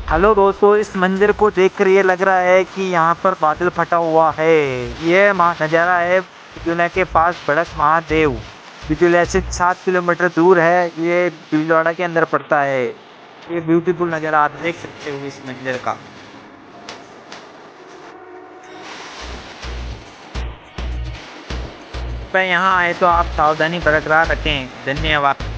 Hello दोस्तों, इस मंदिर को देखकर ये लग रहा है कि यहाँ पर बादल फटा हुआ है। ये नज़ारा है बिजूला के पास बड़क महादेव। बिजूला से 7 किलोमीटर दूर है, ये भीलवाड़ा के अंदर पड़ता है। ये ब्यूटीफुल नज़ारा आप देख सकते हो इस मंदिर का। मैं यहाँ आए तो आप सावधानी बरकरार रखें। धन्यवाद।